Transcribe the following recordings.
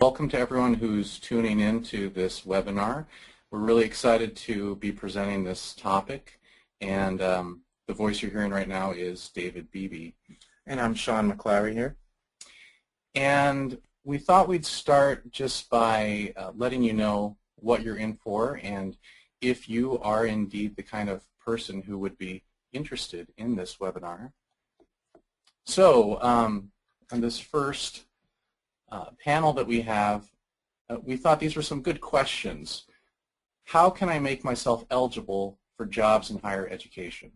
Welcome to everyone who's tuning in to this webinar. We're really excited to be presenting this topic, and the voice you're hearing right now is David Bebe. And I'm Sean Clowry here. And we thought we'd start just by letting you know what you're in for, and if you are indeed the kind of person who would be interested in this webinar. So on this first panel that we have, we thought these were some good questions. How can I make myself eligible for jobs in higher education?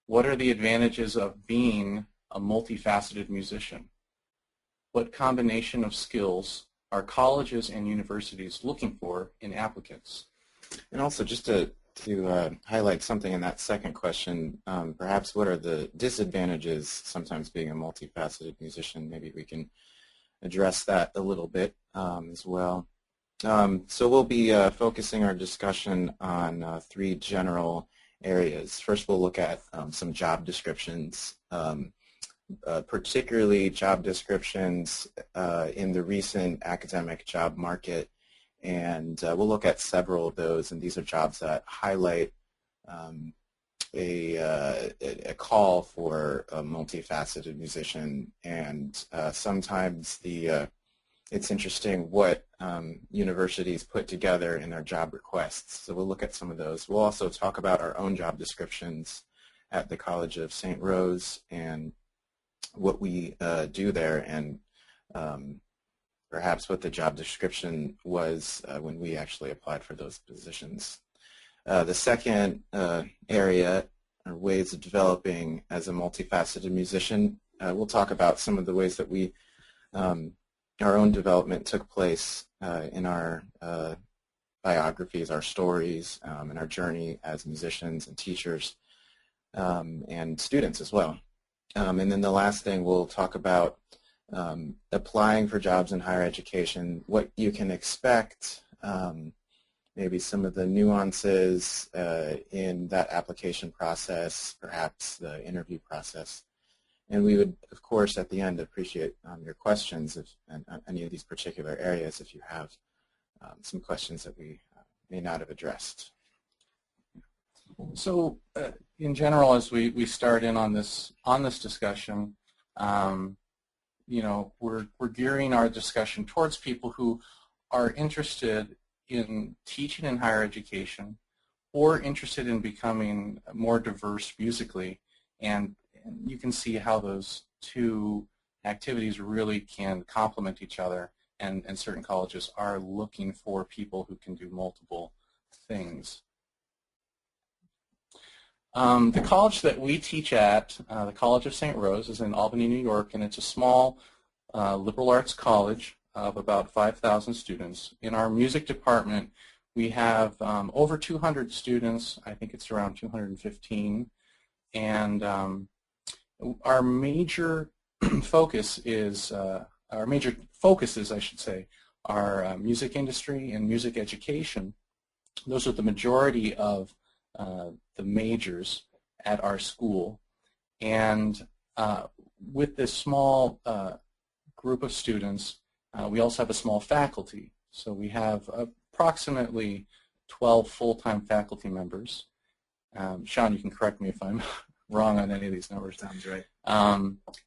What are the advantages of being a multifaceted musician? What combination of skills are colleges and universities looking for in applicants? And also, just to highlight something in that second question, perhaps what are the disadvantages sometimes being a multifaceted musician? Maybe we can address that a little bit as well. So we'll be focusing our discussion on three general areas. First, we'll look at some job descriptions, particularly job descriptions in the recent academic job market. And we'll look at several of those, and these are jobs that highlight a call for a multifaceted musician, and sometimes it's interesting what universities put together in their job requests. So we'll look at some of those. We'll also talk about our own job descriptions at the College of St. Rose and what we do there, and perhaps what the job description was when we actually applied for those positions. The second area are ways of developing as a multifaceted musician. We'll talk about some of the ways that our own development took place in our biographies, our stories, and our journey as musicians and teachers and students as well. And then the last thing, we'll talk about applying for jobs in higher education, what you can expect, maybe some of the nuances in that application process, perhaps the interview process. And we would, of course, at the end appreciate your questions on any of these particular areas if you have some questions that we may not have addressed. So in general, as we start in on this discussion, you know, we're gearing our discussion towards people who are interested in teaching in higher education or interested in becoming more diverse musically, and you can see how those two activities really can complement each other, and certain colleges are looking for people who can do multiple things. The college that we teach at, the College of St. Rose, is in Albany, New York, and it's a small liberal arts college of about 5,000 students. In our music department, we have over 200 students. I think it's around 215. And our major focuses, I should say, are music industry and music education. Those are the majority of the majors at our school. And with this small group of students, we also have a small faculty. So we have approximately 12 full-time faculty members. Sean, you can correct me if I'm wrong on any of these numbers. Sounds right.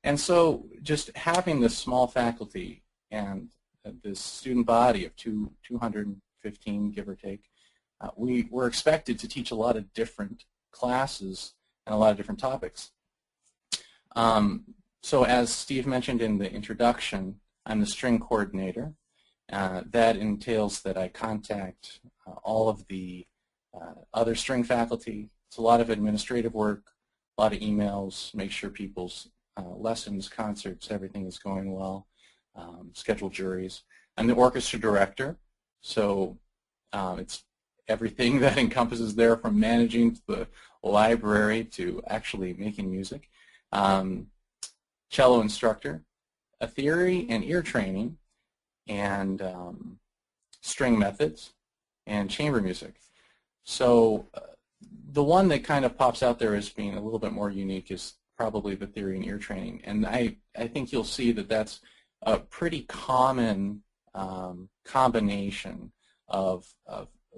And so just having this small faculty and this student body of 215, give or take, we're expected to teach a lot of different classes and a lot of different topics. So as Steve mentioned in the introduction, I'm the string coordinator. That entails that I contact all of the other string faculty. It's a lot of administrative work, a lot of emails, make sure people's lessons, concerts, everything is going well, schedule juries. I'm the orchestra director, so it's everything that encompasses there from managing the library to actually making music. Cello instructor, a theory and ear training, and string methods, and chamber music. So the one that kind of pops out there as being a little bit more unique is probably the theory and ear training. And I think you'll see that that's a pretty common combination of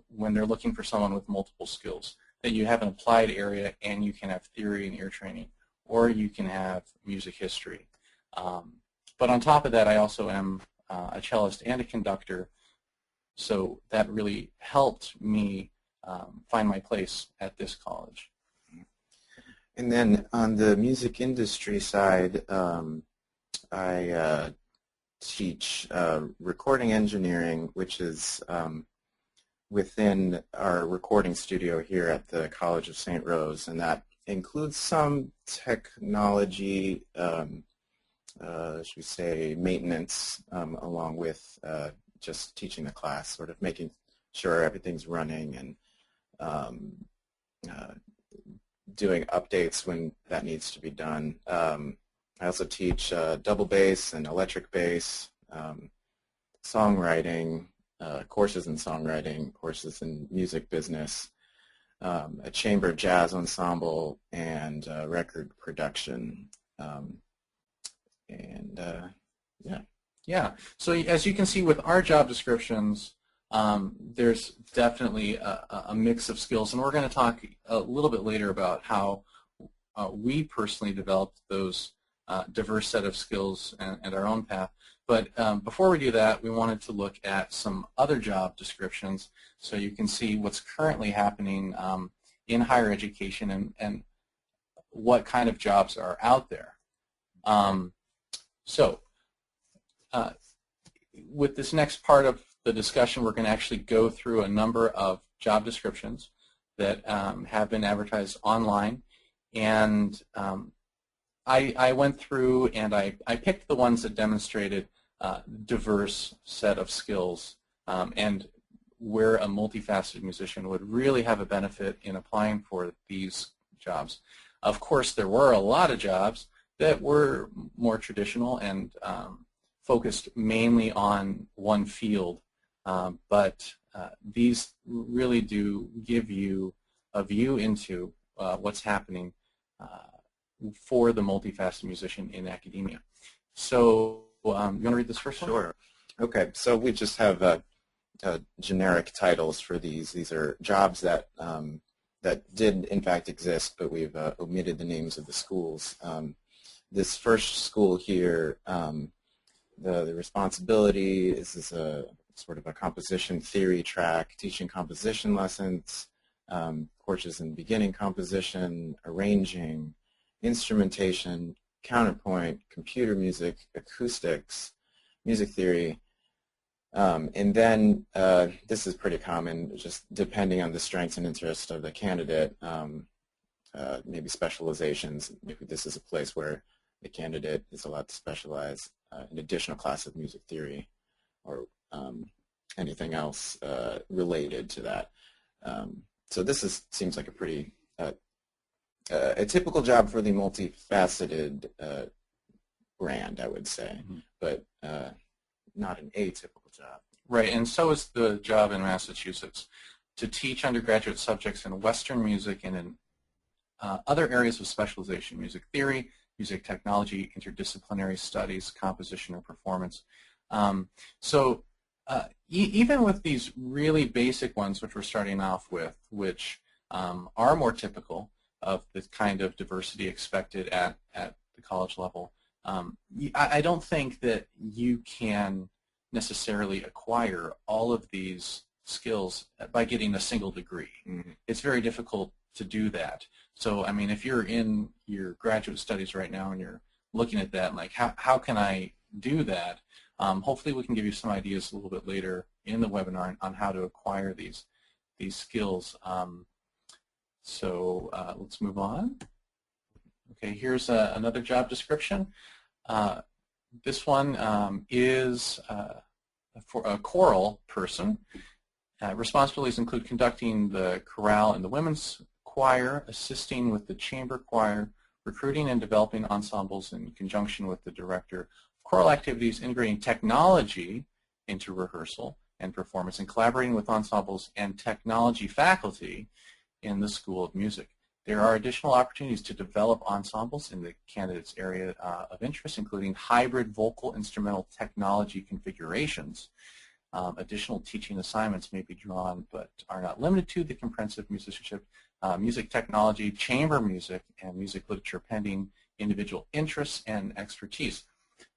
when they're looking for someone with multiple skills, that you have an applied area and you can have theory and ear training, or you can have music history. But on top of that, I also am a cellist and a conductor, so that really helped me find my place at this college. And then on the music industry side, I teach recording engineering, which is within our recording studio here at the College of St. Rose, and that includes some technology, should we say, maintenance, along with just teaching the class, sort of making sure everything's running and doing updates when that needs to be done. I also teach double bass and electric bass, songwriting, courses in songwriting, courses in music business, a chamber jazz ensemble, and record production. Yeah. Yeah. So as you can see with our job descriptions, there's definitely a mix of skills, and we're going to talk a little bit later about how we personally developed those diverse set of skills and our own path. But before we do that, we wanted to look at some other job descriptions so you can see what's currently happening in higher education and what kind of jobs are out there. With this next part of the discussion, we're going to actually go through a number of job descriptions that have been advertised online, and I went through and I picked the ones that demonstrated diverse set of skills and where a multifaceted musician would really have a benefit in applying for these jobs. Of course, there were a lot of jobs that were more traditional and focused mainly on one field, but these really do give you a view into what's happening for the multifaceted musician in academia. So you want to read this first one? Sure. Okay, so we just have generic titles for these. These are jobs that that did in fact exist, but we've omitted the names of the schools. This first school here, the responsibility is a sort of a composition theory track, teaching composition lessons, courses in beginning composition, arranging, instrumentation, counterpoint, computer music, acoustics, music theory, and then this is pretty common, just depending on the strengths and interest of the candidate, maybe specializations. Maybe this is a place where the candidate is allowed to specialize in additional class of music theory or anything else related to that. So this seems like a pretty a typical job for the multifaceted brand, I would say, but not an atypical job. Right, and so is the job in Massachusetts, to teach undergraduate subjects in Western music and in other areas of specialization, music theory, music technology, interdisciplinary studies, composition, or performance. Even with these really basic ones, which we're starting off with, which are more typical of the kind of diversity expected at the college level, I don't think that you can necessarily acquire all of these skills by getting a single degree. It's very difficult to do that. So, I mean, if you're in your graduate studies right now and you're looking at that, like, how can I do that? Hopefully we can give you some ideas a little bit later in the webinar on how to acquire these skills. Let's move on. Okay, here's another job description. This one is for a choral person. Responsibilities include conducting the chorale and the women's choir, assisting with the chamber choir, recruiting and developing ensembles in conjunction with the director of choral activities, integrating technology into rehearsal and performance, and collaborating with ensembles and technology faculty in the School of Music. There are additional opportunities to develop ensembles in the candidate's area of interest, including hybrid vocal instrumental technology configurations. Additional teaching assignments may be drawn but are not limited to the comprehensive musicianship, music technology, chamber music, and music literature pending individual interests and expertise.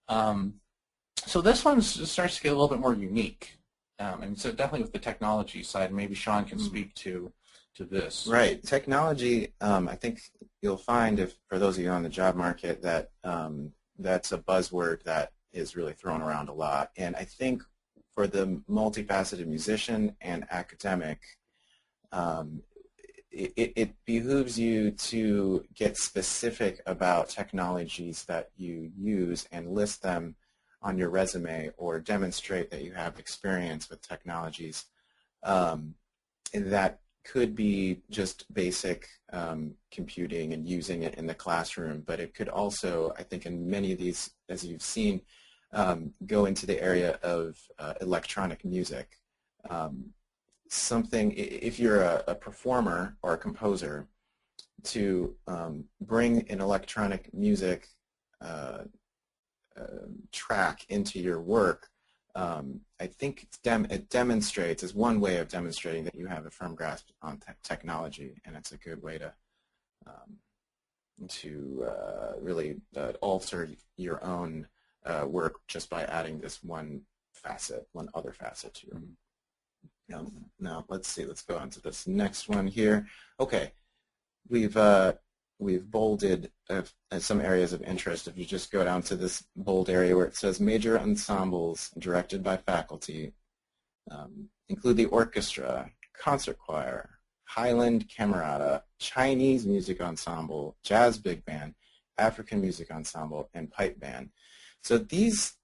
So this one starts to get a little bit more unique. And so definitely with the technology side, maybe Sean can speak to this. Right. Technology, I think you'll find, if for those of you on the job market, that that's a buzzword that is really thrown around a lot. And I think for the multifaceted musician and academic, it behooves you to get specific about technologies that you use and list them on your resume or demonstrate that you have experience with technologies. That could be just basic computing and using it in the classroom, but it could also, I think in many of these, as you've seen, go into the area of electronic music. Something, if you're a performer or a composer, to bring an electronic music track into your work, I think it demonstrates, is one way of demonstrating that you have a firm grasp on technology, and it's a good way to really alter your own work just by adding this one other facet to your. Now let's see. Let's go on to this next one here. Okay, we've bolded some areas of interest. If you just go down to this bold area where it says major ensembles directed by faculty, include the orchestra, concert choir, Highland Camerata, Chinese music ensemble, jazz big band, African music ensemble, and pipe band. So this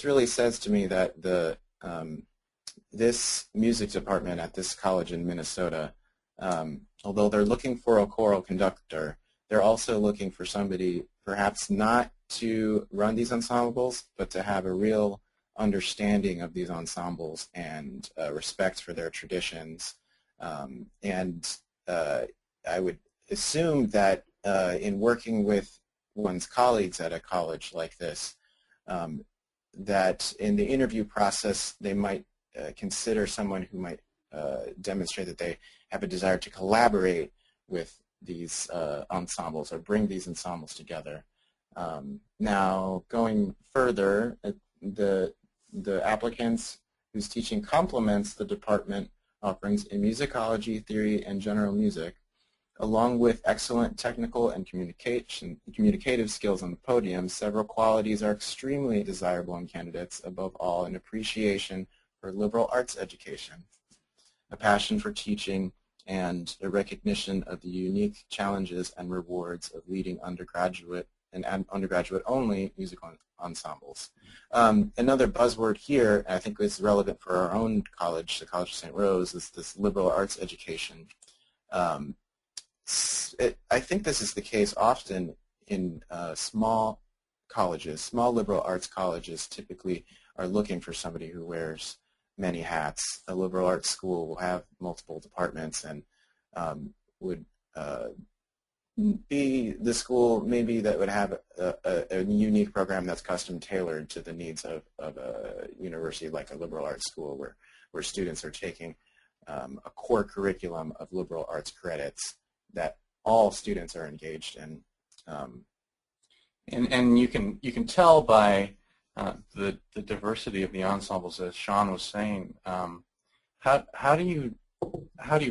really says to me that this music department at this college in Minnesota, although they're looking for a choral conductor, they're also looking for somebody perhaps not to run these ensembles, but to have a real understanding of these ensembles and respect for their traditions. And I would assume that in working with one's colleagues at a college like this, that in the interview process they might consider someone who might demonstrate that they have a desire to collaborate with these ensembles or bring these ensembles together. Now, going further, the applicants whose teaching complements the department offerings in musicology, theory, and general music, along with excellent technical and communicative skills on the podium, several qualities are extremely desirable in candidates, above all an appreciation for liberal arts education, a passion for teaching, and a recognition of the unique challenges and rewards of leading undergraduate and undergraduate-only musical ensembles. Another buzzword here, I think is relevant for our own college, the College of St. Rose, is this liberal arts education. I think this is the case often in small colleges. Small liberal arts colleges typically are looking for somebody who wears many hats. A liberal arts school will have multiple departments and would be the school maybe that would have a unique program that's custom tailored to the needs of a university like a liberal arts school where students are taking a core curriculum of liberal arts credits that all students are engaged in. And you can tell by the diversity of the ensembles, as Sean was saying. How do you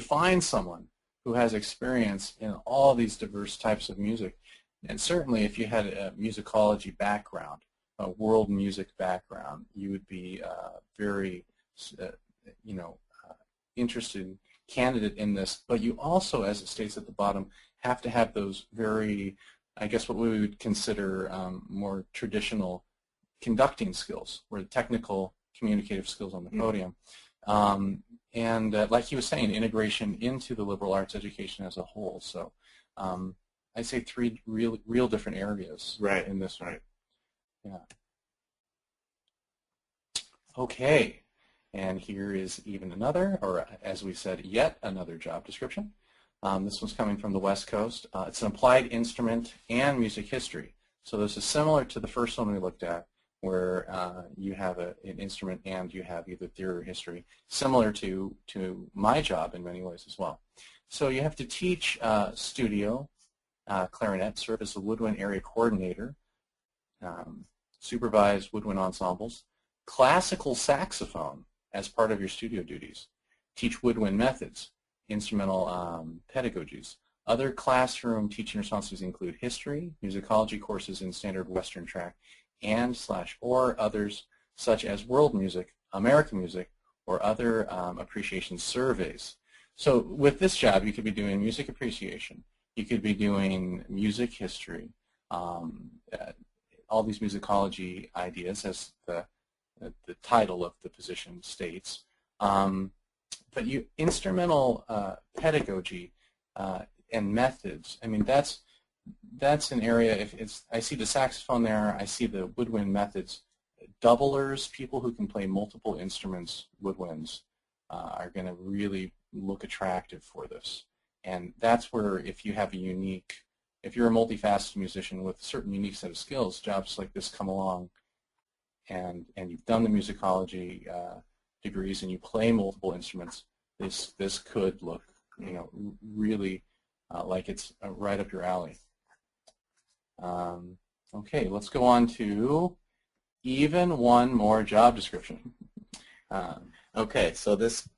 find someone who has experience in all these diverse types of music? And certainly, if you had a musicology background, a world music background, you would be very, interested candidate in this. But you also, as it states at the bottom, have to have those very, I guess, what we would consider more traditional conducting skills, or the technical communicative skills on the podium. And like he was saying, integration into the liberal arts education as a whole. So I'd say three real different areas in this one. Yeah. Okay. And here is even another, or as we said, yet another job description. This one's coming from the West Coast. It's an applied instrument and music history. So this is similar to the first one we looked at, where you have an instrument and you have either theory or history, similar to my job in many ways as well. So you have to teach studio, clarinet, serve as a woodwind area coordinator, supervise woodwind ensembles, classical saxophone as part of your studio duties, teach woodwind methods, instrumental pedagogies. Other classroom teaching responsibilities include history, musicology courses in standard Western track, and/or others such as world music, American music, or other appreciation surveys. So with this job, you could be doing music appreciation. You could be doing music history, all these musicology ideas, as the title of the position states. But instrumental pedagogy and methods, I mean, that's an area. I see the saxophone there, I see the woodwind methods. Doublers, people who can play multiple instruments, woodwinds, are going to really look attractive for this. And that's where, if you're a multifaceted musician with a certain unique set of skills, jobs like this come along, and you've done the musicology degrees and you play multiple instruments, this could look, really like it's right up your alley. Okay, let's go on to even one more job description. Okay, so this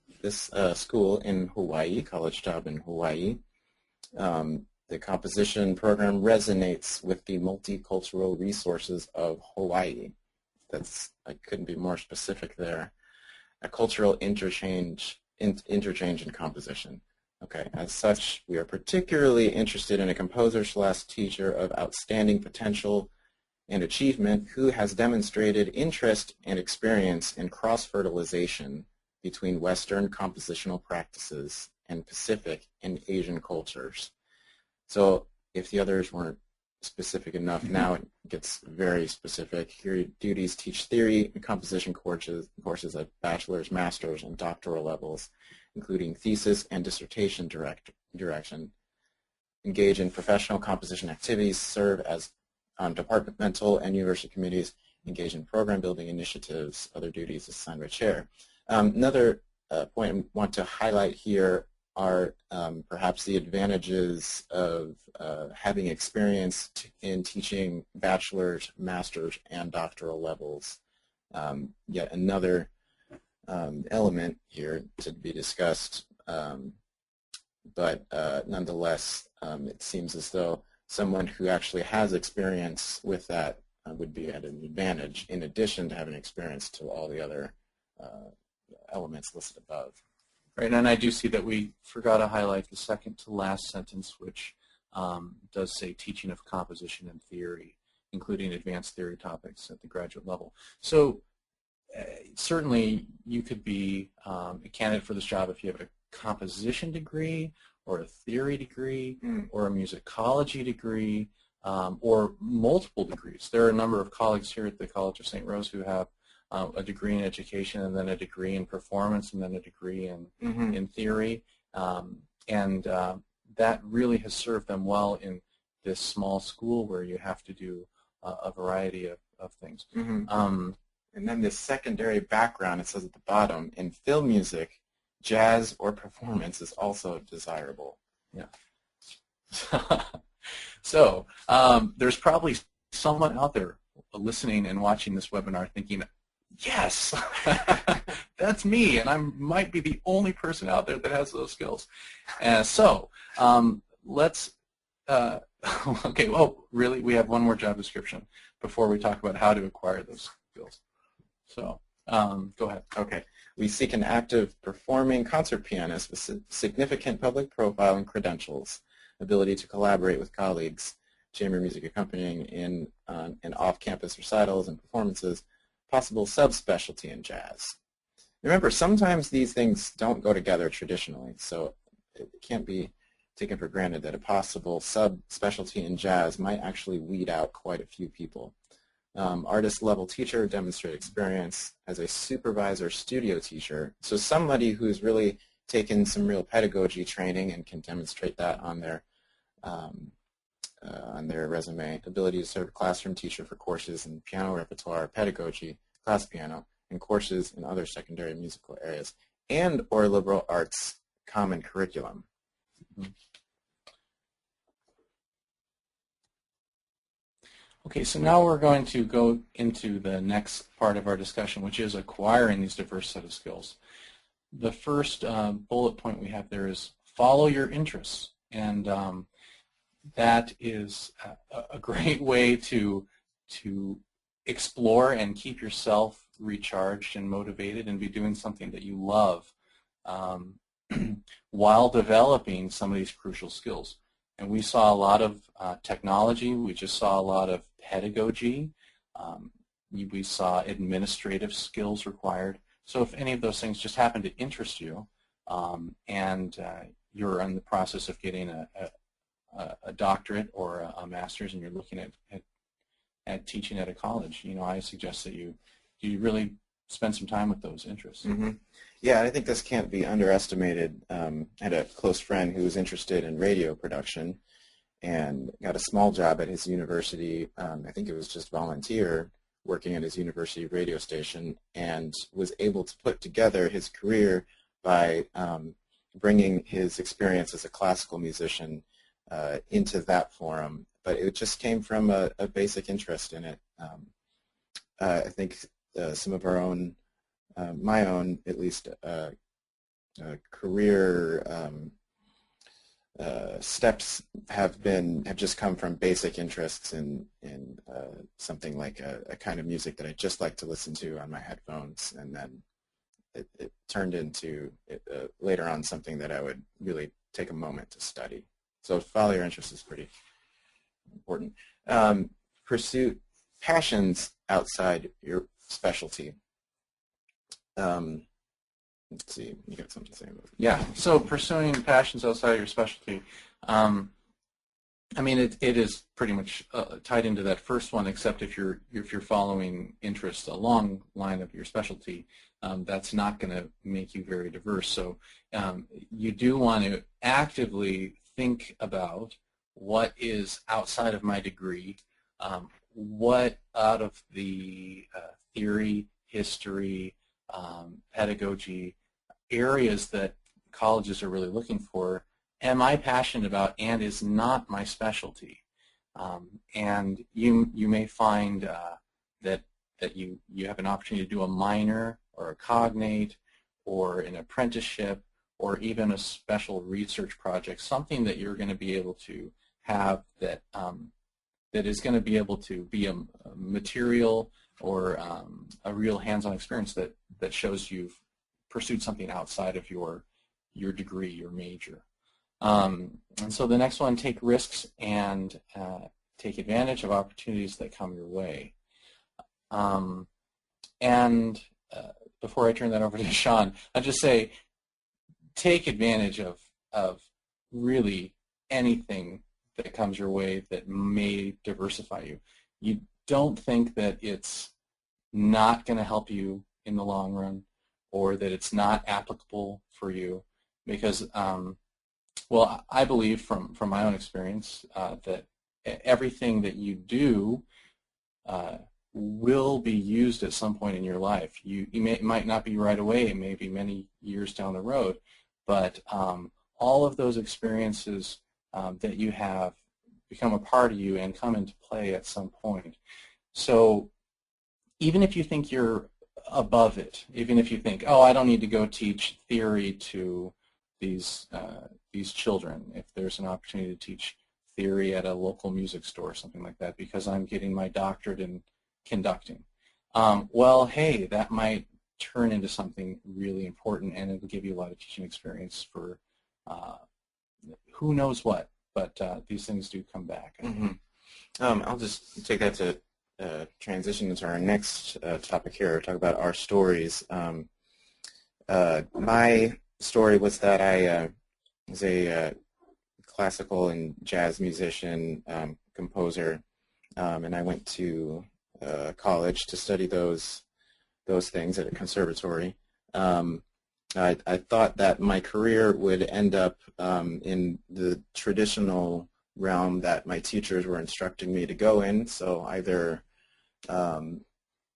school in Hawaii, college job in Hawaii, the composition program resonates with the multicultural resources of Hawaii. I couldn't be more specific there. A cultural interchange in composition. Okay, as such, we are particularly interested in a composer/teacher of outstanding potential and achievement who has demonstrated interest and experience in cross-fertilization between Western compositional practices and Pacific and Asian cultures. So if the others weren't specific enough, now it gets very specific. Your duties teach theory and composition courses at bachelor's, master's, and doctoral levels, including thesis and dissertation direction. Engage in professional composition activities, serve as on departmental and university committees, engage in program building initiatives, other duties assigned by chair. Another point I want to highlight here are perhaps the advantages of having experience in teaching bachelor's, master's, and doctoral levels. Yet another element here to be discussed, but nonetheless, it seems as though someone who actually has experience with that would be at an advantage, in addition to having experience to all the other elements listed above. Right, and I do see that we forgot to highlight the second to last sentence, which does say teaching of composition and theory, including advanced theory topics at the graduate level. So certainly you could be a candidate for this job if you have a composition degree or a theory degree or a musicology degree or multiple degrees. There are a number of colleagues here at the College of St. Rose who have a degree in education and then a degree in performance and then a degree in theory. That really has served them well in this small school where you have to do a variety of things. And then this secondary background, it says at the bottom, in film music, jazz or performance is also desirable. Yeah. So there's probably someone out there listening and watching this webinar thinking, yes, that's me, and I might be the only person out there that has those skills. So let's, okay, well, really, we have one more job description before we talk about how to acquire those skills. So go ahead. Okay. We seek an active performing concert pianist with significant public profile and credentials, ability to collaborate with colleagues, chamber music accompanying in off-campus recitals and performances, possible subspecialty in jazz. Remember, sometimes these things don't go together traditionally, so it can't be taken for granted that a possible subspecialty in jazz might actually weed out quite a few people. Artist-level teacher, demonstrate experience as a supervisor studio teacher, so somebody who's really taken some real pedagogy training and can demonstrate that on their resume. Ability to serve a classroom teacher for courses in piano repertoire, pedagogy, class piano, and courses in other secondary musical areas, and or liberal arts common curriculum. Okay, so now we're going to go into the next part of our discussion, which is acquiring these diverse set of skills. The first bullet point we have there is follow your interests, and that is a great way to explore and keep yourself recharged and motivated and be doing something that you love while developing some of these crucial skills. And we saw a lot of technology. We just saw a lot of pedagogy. We saw administrative skills required. So if any of those things just happen to interest you and you're in the process of getting a doctorate or a master's and you're looking at teaching at a college, I suggest that you really spend some time with those interests. Mm-hmm. Yeah, I think this can't be underestimated. I had a close friend who was interested in radio production and got a small job at his university. I think it was just volunteer working at his university radio station, and was able to put together his career by bringing his experience as a classical musician into that forum. But it just came from a basic interest in it. I think some of our own, my own at least, career steps have just come from basic interests in something like a kind of music that I just like to listen to on my headphones, and then it turned into later on something that I would really take a moment to study. So follow your interest is pretty important. Pursue passions outside your specialty. Let's see, you got something to say about it? Yeah, so pursuing passions outside your specialty. I mean, it is pretty much tied into that first one, except if you're following interests along line of your specialty, that's not going to make you very diverse. So you do want to actively think about what is outside of my degree, what out of the theory, history, pedagogy areas that colleges are really looking for am I passionate about and is not my specialty. And you may find that you have an opportunity to do a minor or a cognate or an apprenticeship or even a special research project, something that you're going to be able to have that that is going to be able to be a material or a real hands-on experience that shows you've pursued something outside of your degree, your major. And so the next one, take risks and take advantage of opportunities that come your way. And before I turn that over to Sean, I'll just say take advantage of really anything that comes your way that may diversify you. You don't think that it's not going to help you in the long run or that it's not applicable for you because, well, I believe from my own experience that everything that you do will be used at some point in your life. It might not be right away, it may be many years down the road, but all of those experiences that you have become a part of you and come into play at some point. So even if you think you're above it, even if you think, oh, I don't need to go teach theory to these children, if there's an opportunity to teach theory at a local music store or something like that because I'm getting my doctorate in conducting. Well, hey, that might turn into something really important and it'll give you a lot of teaching experience for who knows what, but these things do come back. Mm-hmm. I'll just take that to transition into our next topic here, talk about our stories. My story was that I was a classical and jazz musician, composer, and I went to college to study those things at a conservatory. I thought that my career would end up in the traditional realm that my teachers were instructing me to go in, so either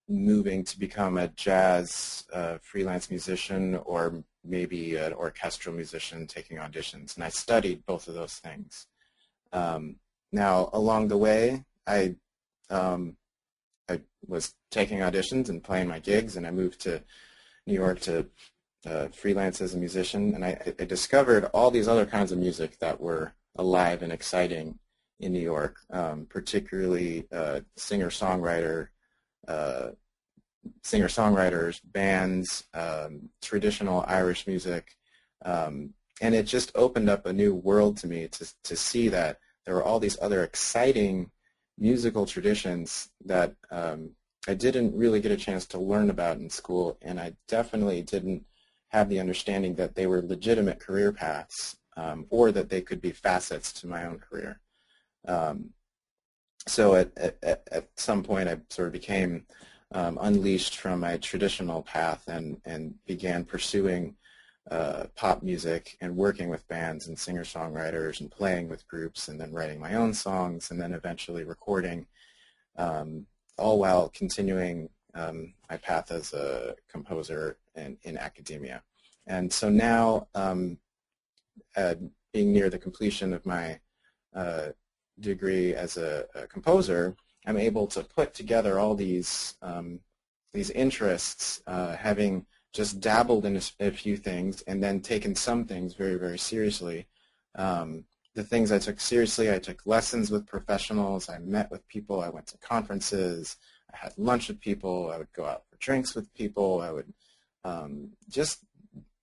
moving to become a jazz freelance musician or maybe an orchestral musician taking auditions. And I studied both of those things. Now, along the way, I was taking auditions and playing my gigs, and I moved to New York to freelance as a musician, and I discovered all these other kinds of music that were alive and exciting in New York, particularly singer-songwriters, bands, traditional Irish music, and it just opened up a new world to me to see that there were all these other exciting musical traditions that I didn't really get a chance to learn about in school, and I definitely didn't have the understanding that they were legitimate career paths or that they could be facets to my own career. So at some point I sort of became unleashed from my traditional path and began pursuing pop music and working with bands and singer-songwriters and playing with groups and then writing my own songs and then eventually recording, all while continuing my path as a composer in academia. And so now, being near the completion of my degree as a composer, I'm able to put together all these interests, having just dabbled in a few things and then taken some things very, very seriously. The things I took seriously, I took lessons with professionals, I met with people, I went to conferences, I had lunch with people, I would go out for drinks with people, I would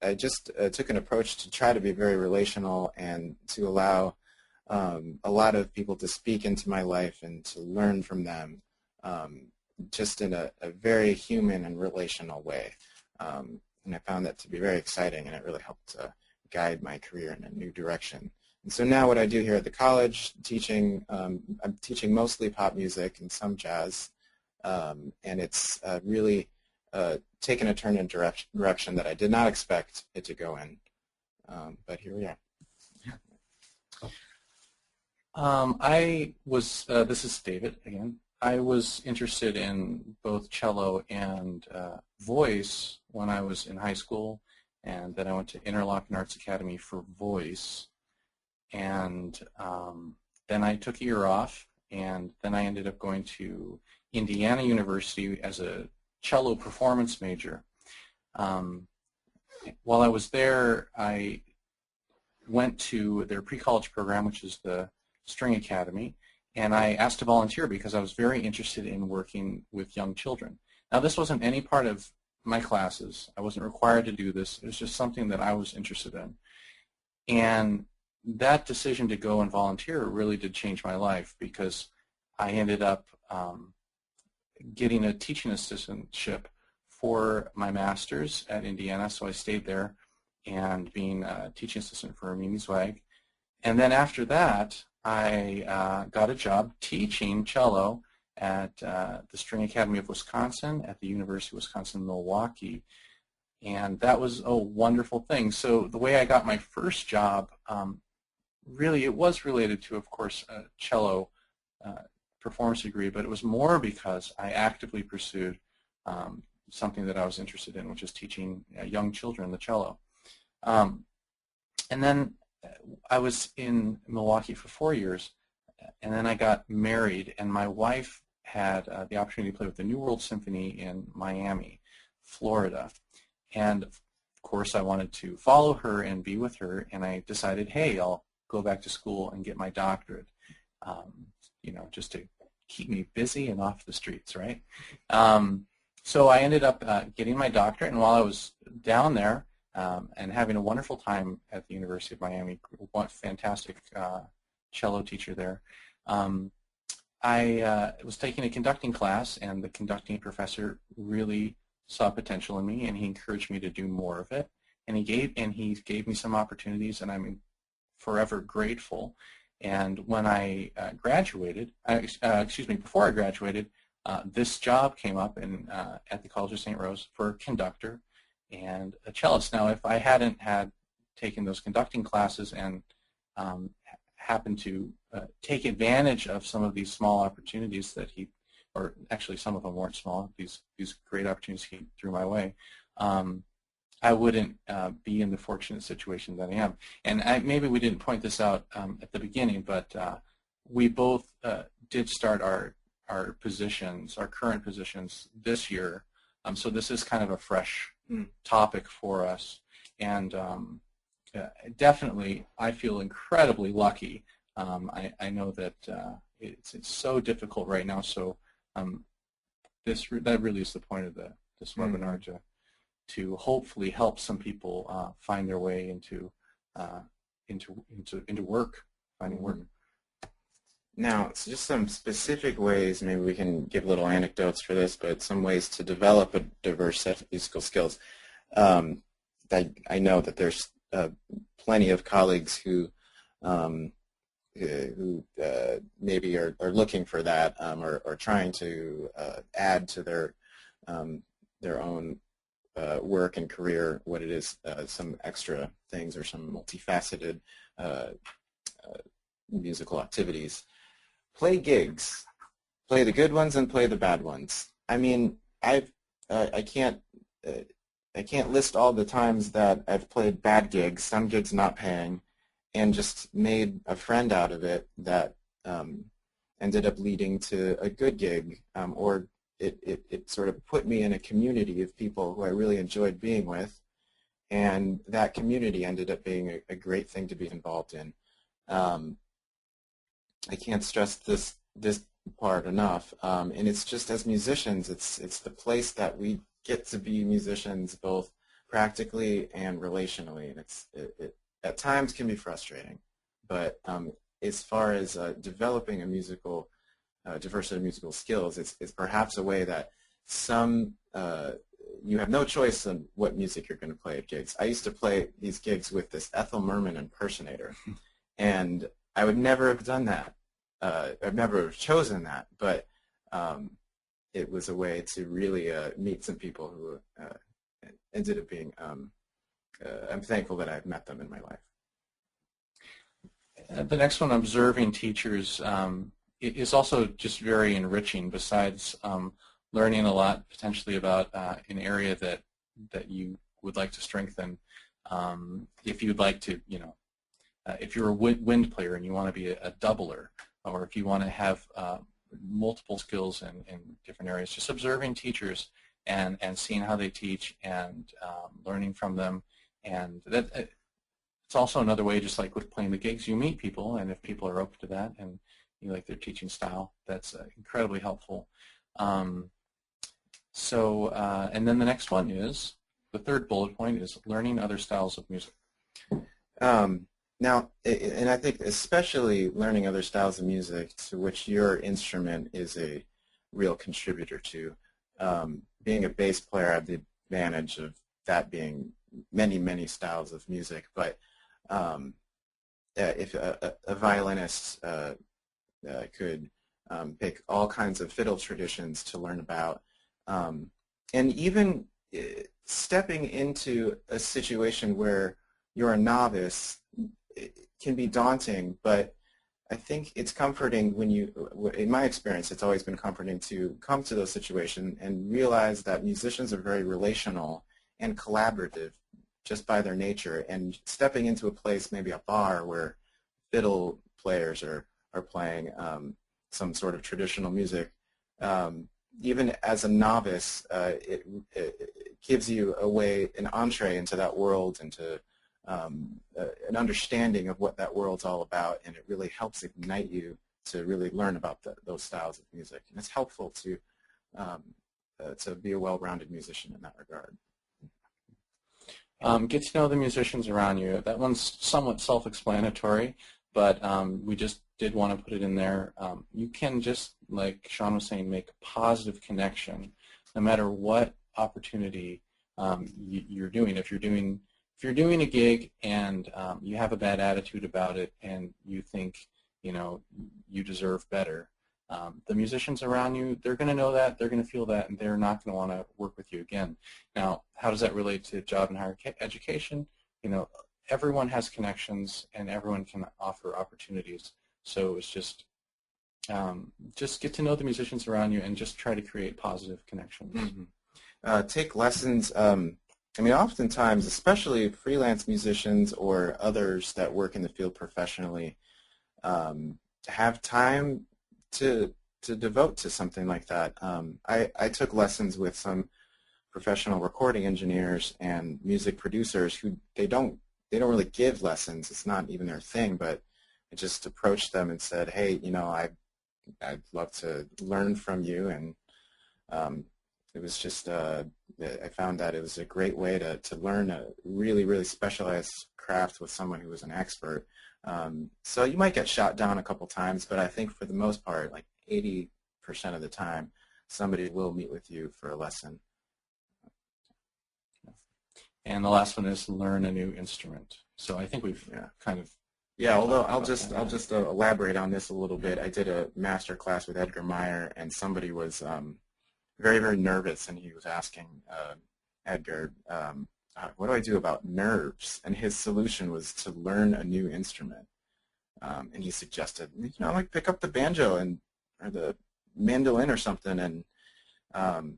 I just took an approach to try to be very relational and to allow a lot of people to speak into my life and to learn from them, just in a very human and relational way. And I found that to be very exciting, and it really helped guide my career in a new direction. And so now what I do here at the college, teaching, I'm teaching mostly pop music and some jazz, and it's really taken a turn in direction that I did not expect it to go in, but here we are. This is David again. I was interested in both cello and voice when I was in high school, and then I went to Interlochen Arts Academy for voice, and then I took a year off, and then I ended up going to Indiana University as a cello performance major. While I was there, I went to their pre-college program, which is the String Academy, and I asked to volunteer because I was very interested in working with young children. Now, this wasn't any part of my classes. I wasn't required to do this. It was just something that I was interested in. And that decision to go and volunteer really did change my life, because I ended up getting a teaching assistantship for my master's at Indiana, so I stayed there and being a teaching assistant for Mimi Zweig. And then after that, I got a job teaching cello at the String Academy of Wisconsin at the University of Wisconsin-Milwaukee, and that was a wonderful thing. So the way I got my first job, really it was related to, of course, a cello performance degree, but it was more because I actively pursued something that I was interested in, which is teaching young children the cello. And then I was in Milwaukee for 4 years, and then I got married, and my wife had the opportunity to play with the New World Symphony in Miami, Florida. And of course I wanted to follow her and be with her, and I decided, hey, I'll go back to school and get my doctorate, you know, just to keep me busy and off the streets, right? So I ended up getting my doctorate, and while I was down there, and having a wonderful time at the University of Miami, one fantastic cello teacher there. I was taking a conducting class, and the conducting professor really saw potential in me, and he encouraged me to do more of it. And he gave me some opportunities, and I'm forever grateful. And when I graduated, before I graduated, this job came up at the College of St. Rose for conductor. and a cellist. Now, if I hadn't had taken those conducting classes and happened to take advantage of some of these small opportunities that he, or actually some of them weren't small, these great opportunities he threw my way, I wouldn't be in the fortunate situation that I am. And maybe we didn't point this out at the beginning, but we both did start our positions, our current positions this year. So this is kind of a fresh topic for us. And definitely, I feel incredibly lucky. I know that it's so difficult right now. So that really is the point of this webinar, to hopefully help some people find their way into work, finding work. Now, so just some specific ways, maybe we can give little anecdotes for this, but some ways to develop a diverse set of musical skills. I know that there's plenty of colleagues who maybe are looking for that, or trying to add to their own work and career what it is, some extra things or some multifaceted musical activities. Play gigs. Play the good ones and play the bad ones. I mean, I can't list all the times that I've played bad gigs, some gigs not paying, and just made a friend out of it that ended up leading to a good gig, or it sort of put me in a community of people who I really enjoyed being with, and that community ended up being a great thing to be involved in. I can't stress this part enough, and it's just, as musicians, it's the place that we get to be musicians both practically and relationally, and it at times can be frustrating, but as far as developing a musical diversity of musical skills, it's perhaps a way that you have no choice on what music you're going to play at gigs. I used to play these gigs with this Ethel Merman impersonator, and I would never have done that. I've never chosen that, but it was a way to really meet some people who ended up being, I'm thankful that I've met them in my life. The next one, observing teachers, is also just very enriching, besides learning a lot potentially about an area that you would like to strengthen. If you'd like to, if you're a wind player and you want to be a doubler, or if you want to have multiple skills in different areas, just observing teachers and seeing how they teach and learning from them. And that it's also another way, just like with playing the gigs, you meet people, and if people are open to that and you like their teaching style, that's incredibly helpful. And then the next one is, the third bullet point is learning other styles of music. Now, and I think especially learning other styles of music to which your instrument is a real contributor to. Being a bass player, I have the advantage of that being many, many styles of music, but if a violinist could pick all kinds of fiddle traditions to learn about, and even stepping into a situation where you're a novice, it can be daunting, but I think it's comforting when in my experience, it's always been comforting to come to those situations and realize that musicians are very relational and collaborative just by their nature, and stepping into a place, maybe a bar, where fiddle players are playing some sort of traditional music, even as a novice, it gives you an entree into that world, into an understanding of what that world's all about, and it really helps ignite you to really learn about those styles of music. And it's helpful to be a well-rounded musician in that regard. Get to know the musicians around you. That one's somewhat self-explanatory, but we just did want to put it in there. You can just, like Sean was saying, make a positive connection no matter what opportunity you're doing. If you're doing a gig and you have a bad attitude about it and you think you deserve better, The musicians around you, they're going to know that, they're going to feel that, and they're not going to want to work with you again. Now, how does that relate to job and higher education? You know, everyone has connections, and everyone can offer opportunities. So it's just get to know the musicians around you and just try to create positive connections. Mm-hmm. Take lessons. I mean, oftentimes, especially freelance musicians or others that work in the field professionally, have time to devote to something like that. I took lessons with some professional recording engineers and music producers who they don't really give lessons. It's not even their thing, but I just approached them and said, hey, you know, I'd love to learn from you, and it was just I found that it was a great way to learn a really, really specialized craft with someone who was an expert. So you might get shot down a couple times, but I think for the most part, like 80% of the time, somebody will meet with you for a lesson. And the last one is learn a new instrument. So I think we've kind of... Yeah, although I'll just elaborate on this a little bit. I did a master class with Edgar Meyer, and somebody was very, very nervous, and he was asking Edgar, what do I do about nerves? And his solution was to learn a new instrument. And he suggested, you know, like pick up the banjo or the mandolin or something, and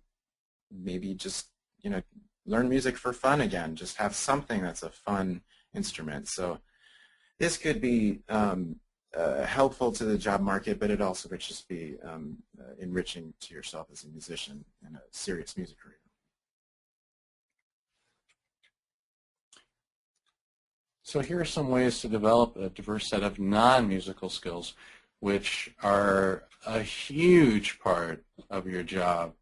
maybe just, you know, learn music for fun again. Just have something that's a fun instrument. So this could be helpful to the job market, but it also could just be enriching to yourself as a musician in a serious music career. So here are some ways to develop a diverse set of non-musical skills, which are a huge part of your job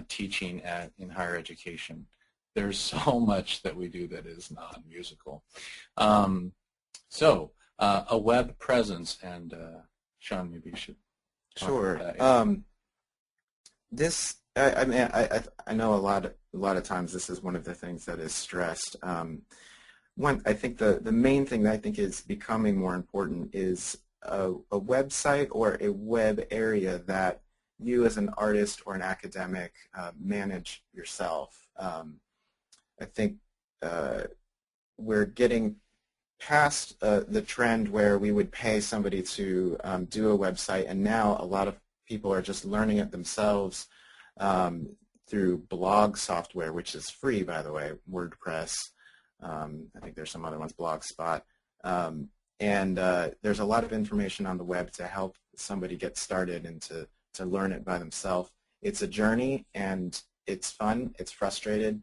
teaching in higher education. There's so much that we do that is non-musical. A web presence, and Sean, maybe you should talk about that. This, I mean, I know a lot of times this is one of the things that is stressed. I think the main thing that I think is becoming more important is a website or a web area that you as an artist or an academic manage yourself. I think we're getting past the trend where we would pay somebody to do a website, and now a lot of people are just learning it themselves through blog software, which is free, by the way, WordPress. I think there's some other ones, Blogspot. And there's a lot of information on the web to help somebody get started and to learn it by themselves. It's a journey, and it's fun. It's frustrating,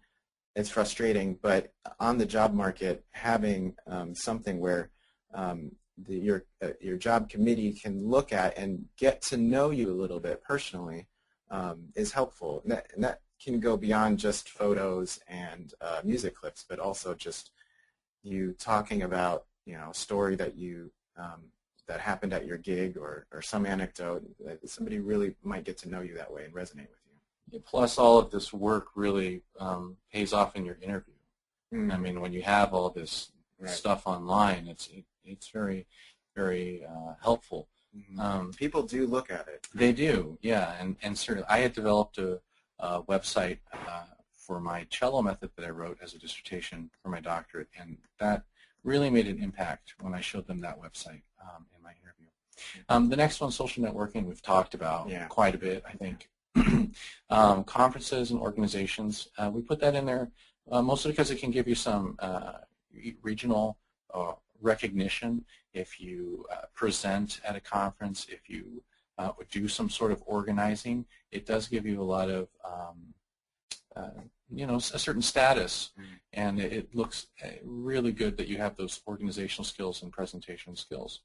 but on the job market, having something where your job committee can look at and get to know you a little bit personally is helpful. And that can go beyond just photos and music clips, but also just you talking about, you know, a story that you that happened at your gig, or some anecdote that somebody really might get to know you that way and resonate with you. Plus, all of this work really pays off in your interview. Mm. I mean, when you have all this stuff online, it's very, very helpful. Mm-hmm. People do look at it. They do, yeah, and certainly I had developed a website for my cello method that I wrote as a dissertation for my doctorate, and that really made an impact when I showed them that website in my interview. The next one, social networking, we've talked about quite a bit, I think. Conferences and organizations, we put that in there mostly because it can give you some regional recognition if you present at a conference, if you do some sort of organizing. It does give you a lot of, you know, a certain status, and it looks really good that you have those organizational skills and presentation skills.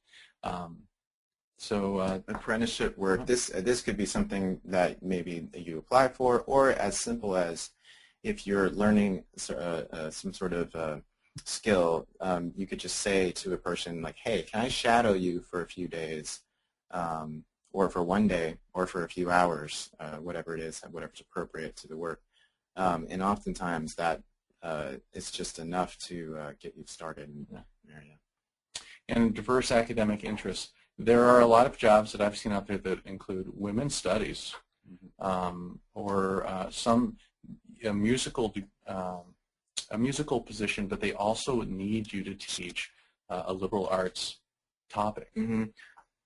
Apprenticeship work, this could be something that maybe you apply for, or as simple as if you're learning some sort of skill, you could just say to a person like, hey, can I shadow you for a few days, or for one day, or for a few hours, whatever it is, whatever's appropriate to the work. And oftentimes that is just enough to get you started in the area. And diverse academic interests. there are a lot of jobs that I've seen out there that include women's studies, or a musical position, but they also need you to teach a liberal arts topic.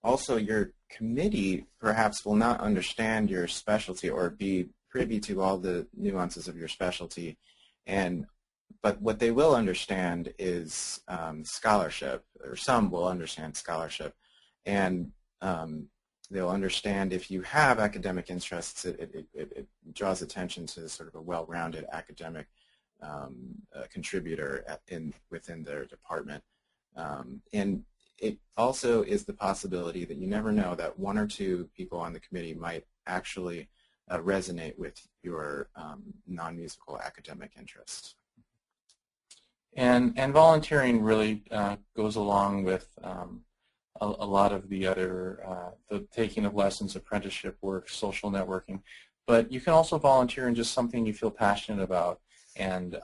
Also, your committee perhaps will not understand your specialty or be privy to all the nuances of your specialty, but what they will understand is scholarship, or some will understand scholarship, and they'll understand if you have academic interests, it draws attention to sort of a well-rounded academic contributor within their department. And it also is the possibility that you never know that one or two people on the committee might actually resonate with your non-musical academic interests. And volunteering really goes along with a lot of the other, the taking of lessons, apprenticeship work, social networking. But you can also volunteer in just something you feel passionate about, and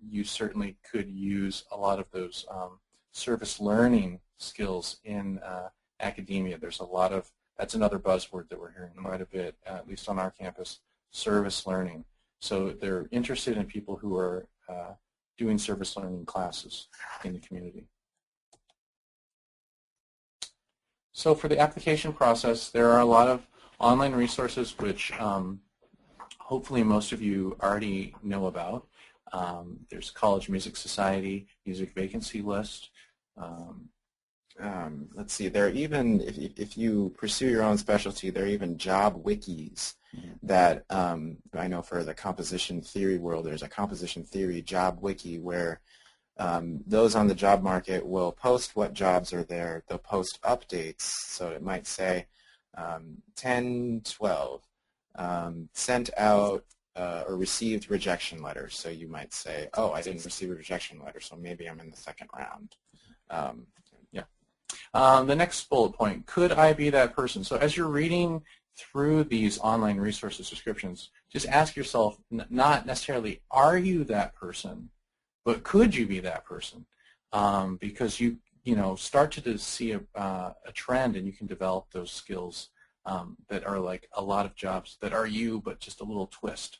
you certainly could use a lot of those service learning skills in academia. There's a lot of, that's another buzzword that we're hearing quite a bit, at least on our campus, service learning. So they're interested in people who are doing service learning classes in the community. So for the application process, there are a lot of online resources which hopefully most of you already know about. There's College Music Society, Music Vacancy List. Let's see, there are even, if you pursue your own specialty, there are even job wikis that I know for the composition theory world, there's a composition theory job wiki where those on the job market will post what jobs are there. They'll post updates, so it might say 10/12, sent out or received rejection letters. So you might say, oh, I didn't receive a rejection letter, so maybe I'm in the second round. The next bullet point, could I be that person? So as you're reading through these online resources descriptions, just ask yourself, not necessarily are you that person, but could you be that person? Because you start to see a trend, and you can develop those skills that are like a lot of jobs that are you, but just a little twist.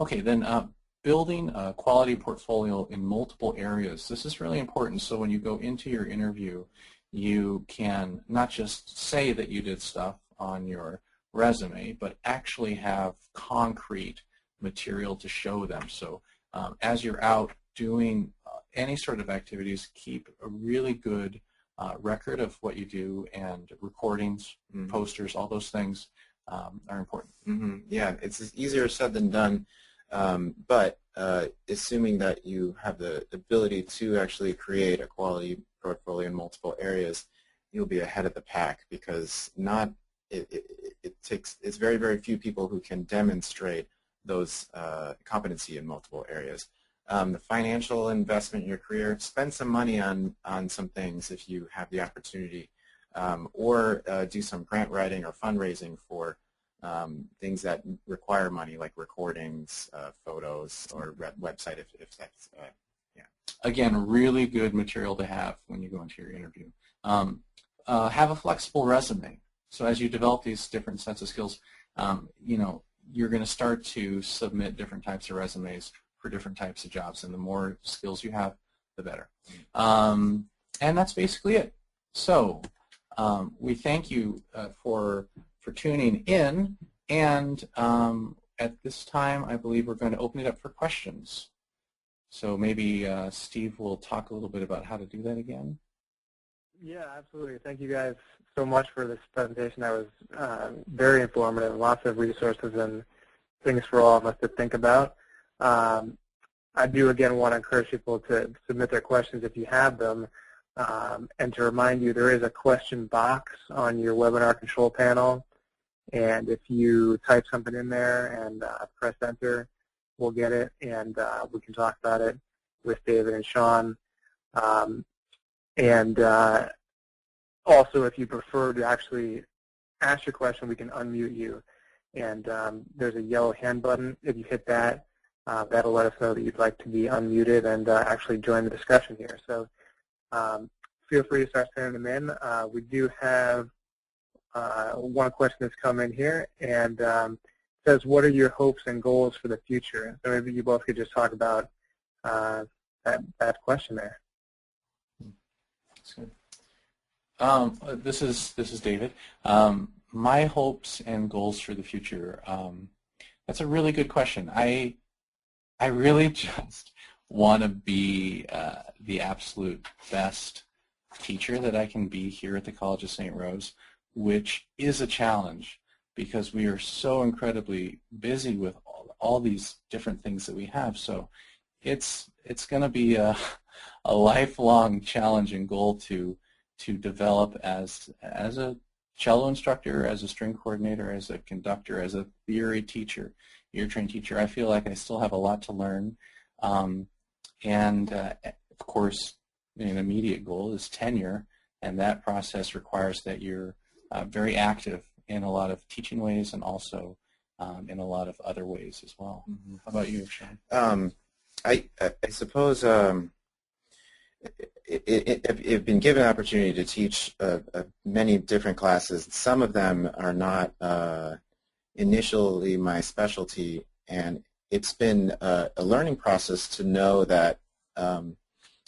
Okay, then building a quality portfolio in multiple areas. This is really important, so when you go into your interview, you can not just say that you did stuff on your resume, but actually have concrete material to show them. So as you're out doing any sort of activities, keep a really good record of what you do, and recordings, posters, all those things are important. Yeah, it's easier said than done, but assuming that you have the ability to actually create a quality portfolio in multiple areas, you'll be ahead of the pack, because it's very, very few people who can demonstrate those competency in multiple areas. The financial investment in your career, spend some money on some things if you have the opportunity, or do some grant writing or fundraising for things that require money, like recordings, photos, or website if that's, yeah. Again, really good material to have when you go into your interview. Have a flexible resume. So as you develop these different sets of skills, you're going to start to submit different types of resumes for different types of jobs, and the more skills you have, the better. And that's basically it. So we thank you for tuning in, and at this time, I believe we're going to open it up for questions. So maybe Steve will talk a little bit about how to do that again. Yeah, absolutely. Thank you guys so much for this presentation. That was very informative, lots of resources and things for all of us to think about. I do, again, want to encourage people to submit their questions if you have them, and to remind you there is a question box on your webinar control panel, and if you type something in there and press enter, we'll get it, and we can talk about it with David and Sean. And also, if you prefer to actually ask your question, we can unmute you. And there's a yellow hand button. If you hit that, that'll let us know that you'd like to be unmuted and actually join the discussion here. So feel free to start sending them in. We do have one question that's come in here, and says, what are your hopes and goals for the future? So maybe you both could just talk about that question there. That's good. This is David. My hopes and goals for the future. That's a really good question. I really just want to be the absolute best teacher that I can be here at the College of St. Rose, which is a challenge because we are so incredibly busy with all these different things that we have. So it's going to be a lifelong challenge and goal to develop as a cello instructor, as a string coordinator, as a conductor, as a theory teacher, ear-trained teacher. I feel like I still have a lot to learn. Of course, an immediate goal is tenure, and that process requires that you're very active in a lot of teaching ways and also in a lot of other ways as well. Mm-hmm. How about you, Sean? I suppose I've been given an opportunity to teach many different classes. Some of them are not initially my specialty, and it's been a learning process to know that.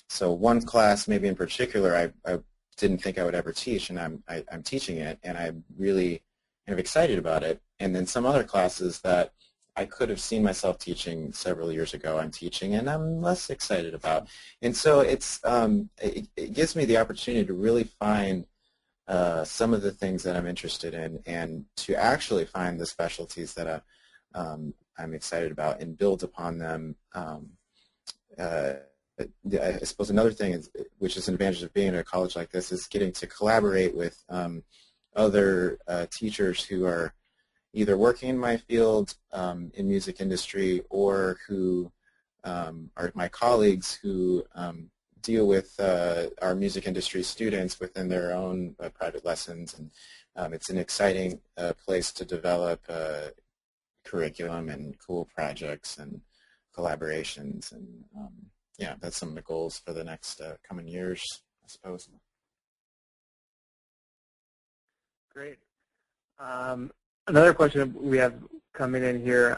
So one class, maybe in particular, I didn't think I would ever teach, and I'm teaching it, and I'm really kind of excited about it. And then some other classes that I could have seen myself teaching several years ago, I'm teaching, and I'm less excited about. And so it gives me the opportunity to really find some of the things that I'm interested in, and to actually find the specialties that I'm excited about and build upon them. I suppose another thing, which is an advantage of being at a college like this, is getting to collaborate with other teachers who are either working in my field in music industry, or who are my colleagues who deal with our music industry students within their own private lessons. And it's an exciting place to develop curriculum and cool projects and collaborations. And yeah, that's some of the goals for the next coming years, I suppose. Great. Another question we have coming in here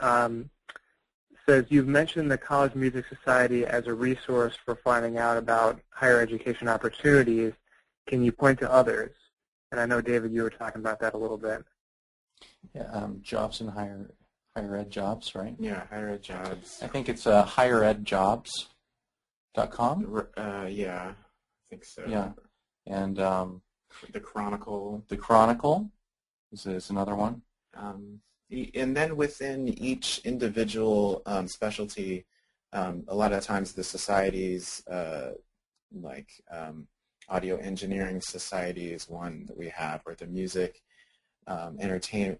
says, you've mentioned the College Music Society as a resource for finding out about higher education opportunities. Can you point to others? And I know, David, you were talking about that a little bit. Yeah, jobs in higher ed jobs, right? Yeah, higher ed jobs. I think it's higheredjobs.com. Yeah, I think so. Yeah, and the Chronicle. The Chronicle is another one. And then within each individual specialty, a lot of times the societies, like Audio Engineering Society is one that we have, or the Music Industry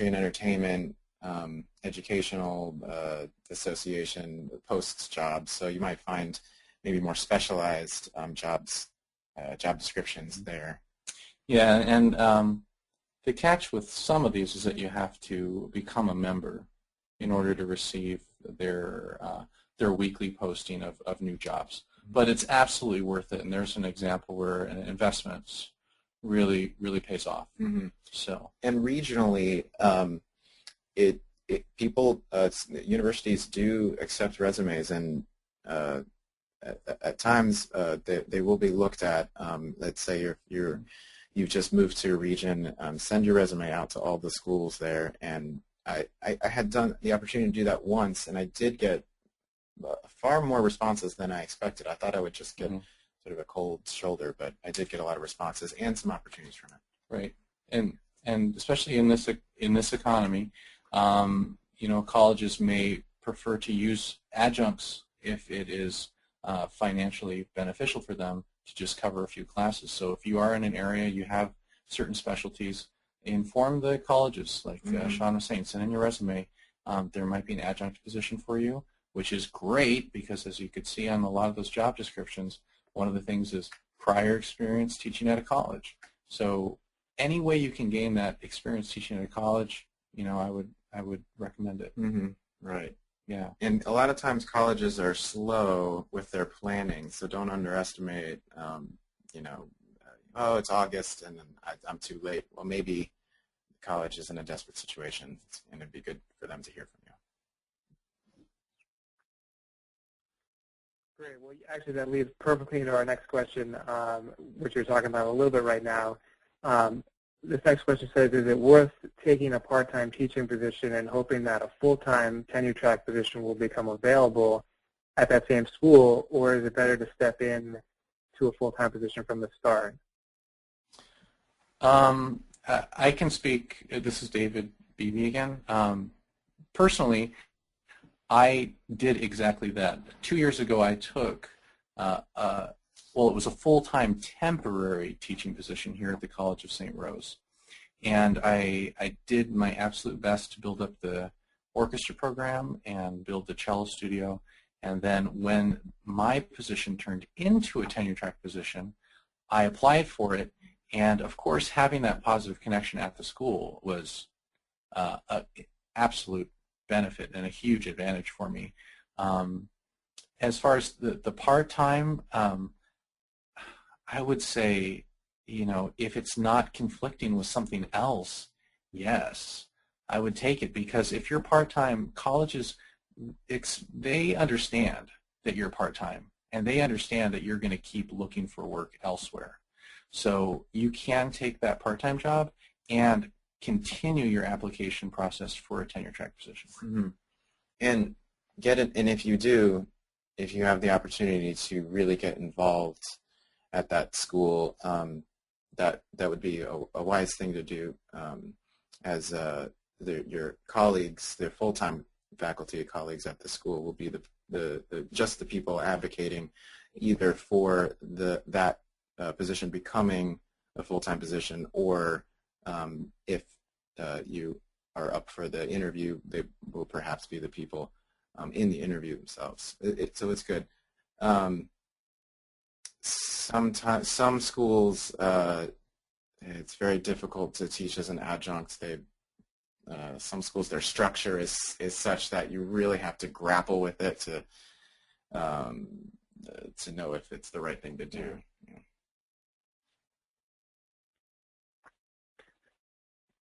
and Entertainment Educational Association posts jobs. So you might find maybe more specialized job descriptions there. Yeah, and the catch with some of these is that you have to become a member in order to receive their weekly posting of new jobs. But it's absolutely worth it, and there's an example where an investment really pays off. Mm-hmm. So, and regionally, universities do accept resumes, and at times they will be looked at. Let's say you've just moved to a region, send your resume out to all the schools there. And I had done the opportunity to do that once, and I did get far more responses than I expected. I thought I would just get sort of a cold shoulder, but I did get a lot of responses and some opportunities from it. Right, and especially in this economy, colleges may prefer to use adjuncts if it is financially beneficial for them to just cover a few classes. So if you are in an area, you have certain specialties, inform the colleges, like Sean was saying, send in your resume. There might be an adjunct position for you, which is great because, as you could see on a lot of those job descriptions, one of the things is prior experience teaching at a college. So any way you can gain that experience teaching at a college, I would recommend it. Mm-hmm. Right. Yeah. And a lot of times colleges are slow with their planning, so don't underestimate you know, oh, it's August and I'm too late. Well, maybe college is in a desperate situation, and it'd be good for them to hear from you. Great. Well, actually, that leads perfectly into our next question, which you're talking about a little bit right now. This next question says, is it worth taking a part-time teaching position and hoping that a full-time tenure-track position will become available at that same school, or is it better to step in to a full-time position from the start? I can speak. This is David Bebe again. Personally, I did exactly that. 2 years ago, I took, well, it was a full-time temporary teaching position here at the College of St. Rose. And I did my absolute best to build up the orchestra program and build the cello studio. And then when my position turned into a tenure-track position, I applied for it. And, of course, having that positive connection at the school was an absolute benefit and a huge advantage for me. As far as the part-time, I would say, you know, if it's not conflicting with something else, yes, I would take it, because if you're part-time, colleges, they understand that you're part-time, and they understand that you're going to keep looking for work elsewhere. So you can take that part-time job and continue your application process for a tenure-track position. Mm-hmm. And get it. And if you do, if you have the opportunity to really get involved at that school, that would be a wise thing to do. As your colleagues, their full-time faculty colleagues at the school will be just the people advocating either for that position becoming a full-time position, or if you are up for the interview, they will perhaps be the people in the interview themselves. So it's good. Sometimes some schools, it's very difficult to teach as an adjunct. Some schools, their structure is such that you really have to grapple with it to know if it's the right thing to do. Yeah.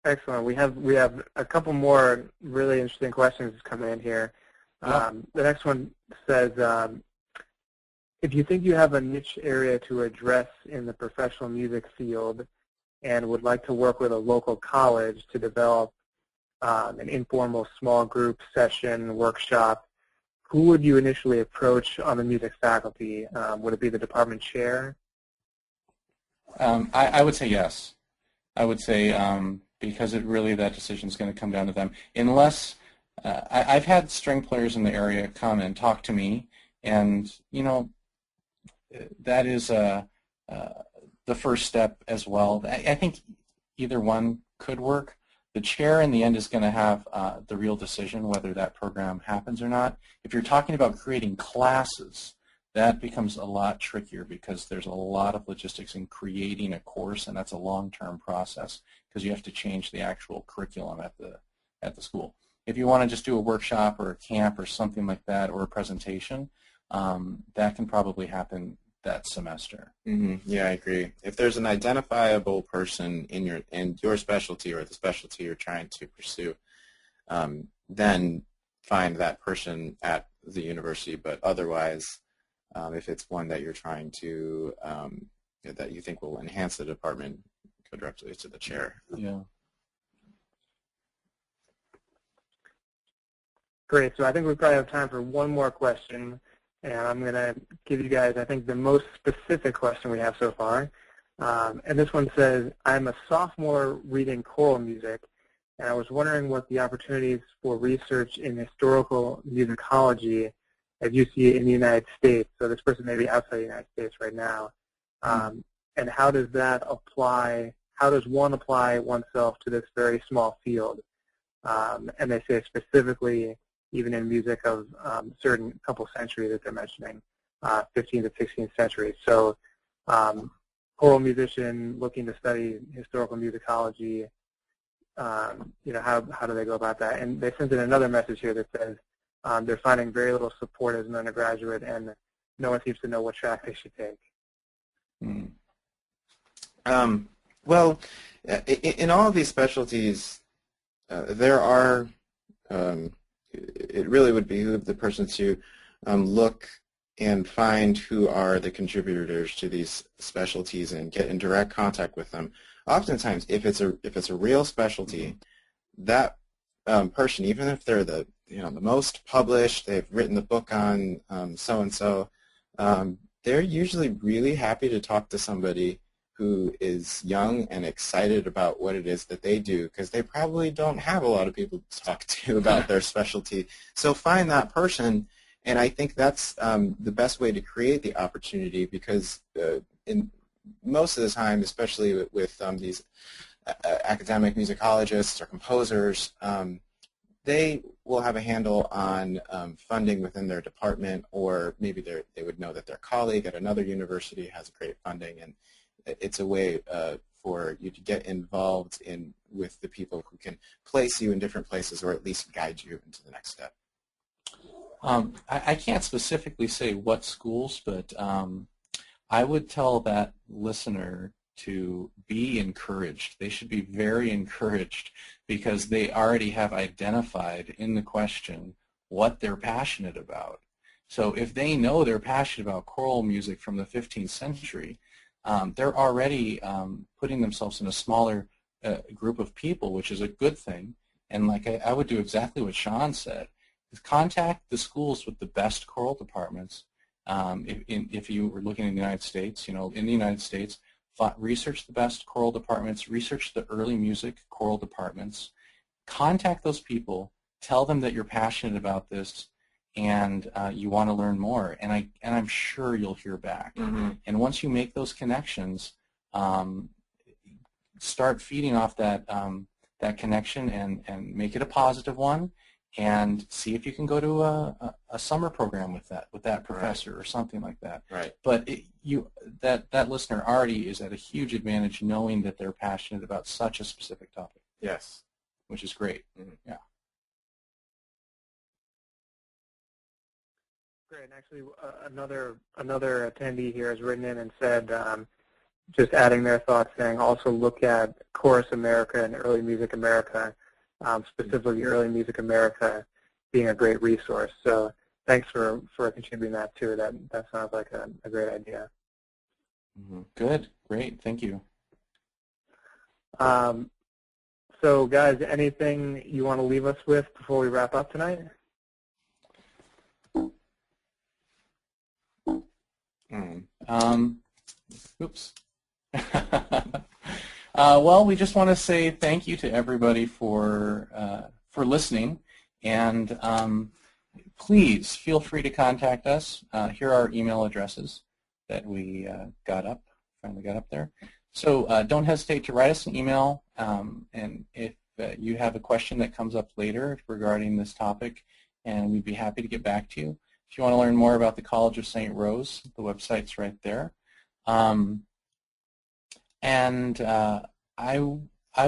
Excellent. We have a couple more really interesting questions coming in here. The next one says, if you think you have a niche area to address in the professional music field and would like to work with a local college to develop an informal small group session, workshop, who would you initially approach on the music faculty? Would it be the department chair? I would say yes. I would say because that decision is going to come down to them. Unless I've had string players in the area come and talk to me, and you know, that is the first step as well. I think either one could work. The chair in the end is going to have the real decision whether that program happens or not. If you're talking about creating classes, that becomes a lot trickier because there's a lot of logistics in creating a course, and that's a long-term process because you have to change the actual curriculum at the school. If you want to just do a workshop or a camp or something like that, or a presentation, that can probably happen that semester. Mm-hmm. Yeah, I agree. If there's an identifiable person in your specialty or the specialty you're trying to pursue, then find that person at the university. But otherwise, if it's one that you're trying to that you think will enhance the department, go directly to the chair. Yeah. Great. So I think we probably have time for one more question. And I'm going to give you guys, I think, the most specific question we have so far. And this one says, I'm a sophomore reading choral music, and I was wondering what the opportunities for research in historical musicology as you see it in the United States. So this person may be outside the United States right now. And how does that apply, how does one apply oneself to this very small field? And they say specifically, even in music of certain couple centuries that they're mentioning, 15th to 16th century. So choral musician looking to study historical musicology, you know, how do they go about that? And they sent in another message here that says they're finding very little support as an undergraduate, and no one seems to know what track they should take. Well, in all of these specialties, there are, it really would behoove the person to look and find who are the contributors to these specialties and get in direct contact with them. Oftentimes, if it's a real specialty, that person, even if they're the most published, they've written the book on so and so, they're usually really happy to talk to somebody who is young and excited about what it is that they do, because they probably don't have a lot of people to talk to about their specialty. So find that person, and I think that's the best way to create the opportunity, because in most of the time, especially with these academic musicologists or composers, they will have a handle on funding within their department, or maybe they would know that their colleague at another university has great funding, and it's a way for you to get involved with the people who can place you in different places, or at least guide you into the next step. I can't specifically say what schools, but I would tell that listener to be encouraged. They should be very encouraged, because they already have identified in the question what they're passionate about. So if they know they're passionate about choral music from the 15th century, they're already putting themselves in a smaller group of people, which is a good thing. And like I would do exactly what Sean said, is contact the schools with the best choral departments. If you were looking in the United States, in the United States, research the best choral departments, research the early music choral departments, contact those people, tell them that you're passionate about this, and you want to learn more, and I'm sure you'll hear back. Mm-hmm. And once you make those connections, start feeding off that that connection and make it a positive one, and see if you can go to a summer program with that professor, right, or something like that. Right. But that listener already is at a huge advantage, knowing that they're passionate about such a specific topic. Yes. Which is great. Mm-hmm. Yeah. Great. And actually, another attendee here has written in and said, just adding their thoughts, saying also look at Chorus America and Early Music America, specifically Early Music America being a great resource. So thanks for contributing that too. That sounds like a great idea. Mm-hmm. Good. Great. Thank you. So guys, anything you want to leave us with before we wrap up tonight? Oops. Well, we just want to say thank you to everybody for listening, and please feel free to contact us. Here are our email addresses that we finally got up there. So don't hesitate to write us an email, and if you have a question that comes up later regarding this topic, and we'd be happy to get back to you. If you want to learn more about the College of St. Rose, the website's right there. I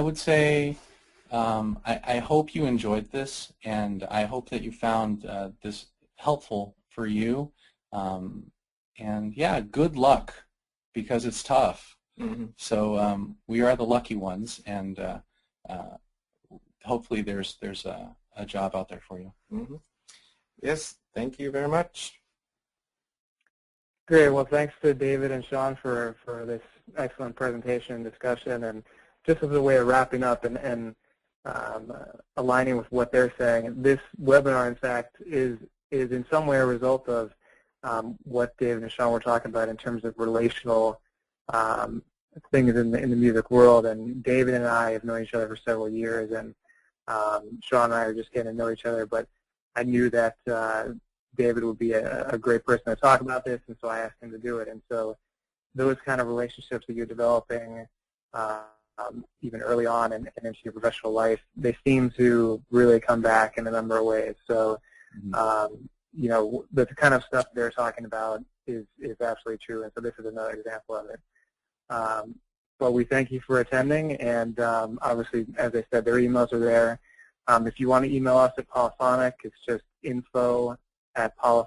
would say I hope you enjoyed this, and I hope that you found this helpful for you. And yeah, good luck, because it's tough. Mm-hmm. So we are the lucky ones, and hopefully there's a job out there for you. Mm-hmm. Yes, thank you very much. Great. Well, thanks to David and Sean for this excellent presentation and discussion. And just as a way of wrapping up and aligning with what they're saying, this webinar, in fact, is in some way a result of what David and Sean were talking about in terms of relational things in the music world. And David and I have known each other for several years, and Sean and I are just getting to know each other. But I knew that David would be a great person to talk about this, and so I asked him to do it. And so those kind of relationships that you're developing even early on and into your professional life, they seem to really come back in a number of ways. So, you know, the kind of stuff they're talking about is absolutely true, and so this is another example of it. But we thank you for attending, and obviously, as I said, their emails are there. If you want to email us at Polyphonic, it's just info@polyphonic.com.